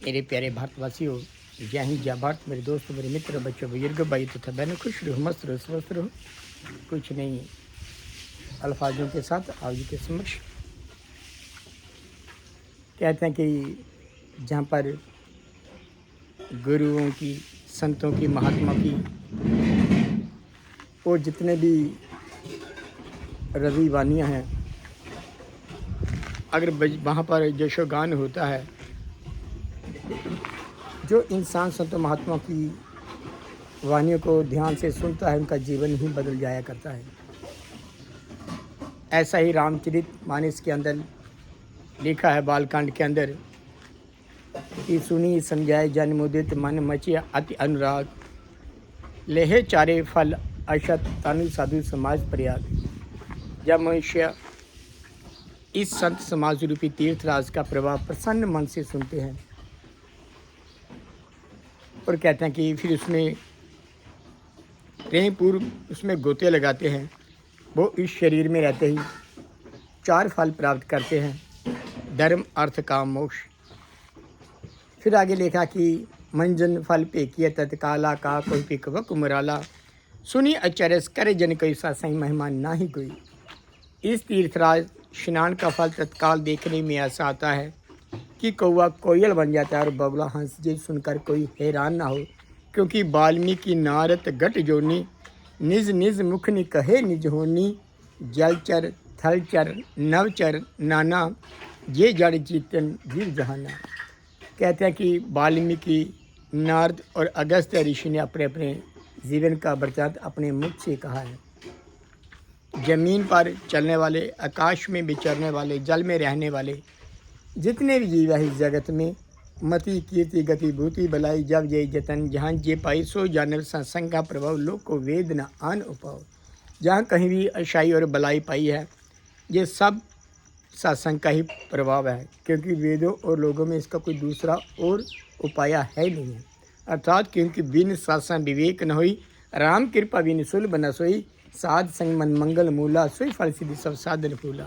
मेरे प्यारे भारतवासियों, जय हिंद जय भारत। मेरे दोस्तों, मेरे मित्र, बच्चों, बुजुर्ग, भाई तथा बहनों, खुश रहो, मस्त रहो, स्वस्थ रहो। कुछ नहीं अल्फाजों के साथ आप जी के समक्ष कहते हैं कि जहाँ पर गुरुओं की, संतों की, महात्मा की और जितने भी रवि वानियाँ हैं, अगर वहाँ पर यशोगान होता है, जो इंसान संतों महात्मा की वानियों को ध्यान से सुनता है, उनका जीवन ही बदल जाया करता है। ऐसा ही रामचरितमानस के अंदर लिखा है, बालकांड के अंदर, कि सुनी समझाए जन मुदित मन मचे अति अनुराग, लेहे चारे फल अशत तनु साधु समाज प्रयाग। जब मनुष्य इस संत समाज रूपी तीर्थराज का प्रभाव प्रसन्न मन से सुनते हैं और कहते हैं कि फिर उसमें प्रेमपूर्व उसमें गोते लगाते हैं, वो इस शरीर में रहते ही 4 फल प्राप्त करते हैं, धर्म अर्थ काम मोक्ष। फिर आगे लिखा कि मंजन फल पे किए तत्काला का कोई पिकवक मुराला, सुनी अचरस करे जन कोई सत्संग मेहमान ना ही कोई। इस तीर्थराज स्नान का फल तत्काल देखने में ऐसा आता है कि कौवा कोयल बन जाता है और बगुला हंस। जी सुनकर कोई हैरान ना हो, क्योंकि वाल्मीकि नारद गट जोनी, निज निज मुख नि कहे निज होनी, जलचर थलचर नवचर नाना, ये जड़ चेतन जीव जहाना। कहते हैं कि वाल्मीकि, नारद और अगस्त्य ऋषि ने अपने अपने जीवन का वृत्तांत अपने मुख से कहा है। जमीन पर चलने वाले, आकाश में विचरने वाले, जल में रहने वाले जितने भी जीव है इस जगत में, मति कीर्ति गति भूति बलाई जब जय जतन, जहाँ जे पाई सो जानव सत्संग का प्रभाव, लोग को वेद न आन उपाव। जहाँ कहीं भी अच्छाई और बलाई पाई है, ये सब सत्संग का ही प्रभाव है, क्योंकि वेदों और लोगों में इसका कोई दूसरा और उपाय है नहीं है। अर्थात क्योंकि बिन सत्संग विवेक न होई, राम कृपा बिन सुलभ न सोई, साध संग मन मंगल मूला, सोई फल सिद्धि सब साधन फूला।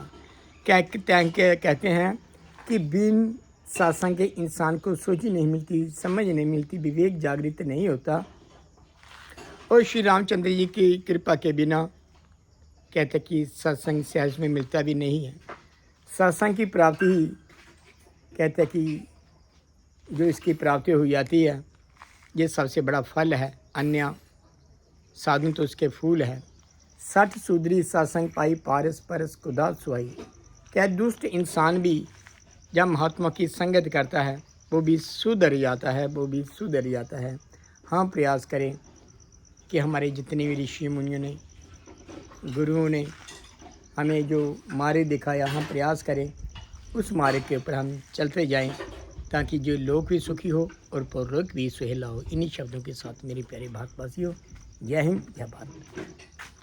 कहते हैं कि बिन सत्संग के इंसान को सोच ही नहीं मिलती, समझ नहीं मिलती, विवेक जागृत नहीं होता। और श्री रामचंद्र जी की कृपा के बिना कहते कि सत्संग सहज में मिलता भी नहीं है। सत्संग की प्राप्ति ही कहते कि जो इसकी प्राप्ति हो जाती है, ये सबसे बड़ा फल है, अन्य साधन तो उसके फूल है। 60 सुधरी सत्संग पाई, पारस परस खुदा सुहाई। क्या दुष्ट इंसान भी जब महात्मा की संगत करता है, वो भी सुधर जाता है, वो भी सुधर जाता है। हाँ, प्रयास करें कि हमारे जितने भी ऋषि मुनियों ने, गुरुओं ने हमें जो मार्ग दिखाया, हम प्रयास करें उस मार्ग के ऊपर हम चलते जाएं, ताकि जो लोग भी सुखी हो और परलोक भी सुहेला हो। इन्हीं शब्दों के साथ मेरे प्यारे भारतवासियों, जय हिंद जय भारत।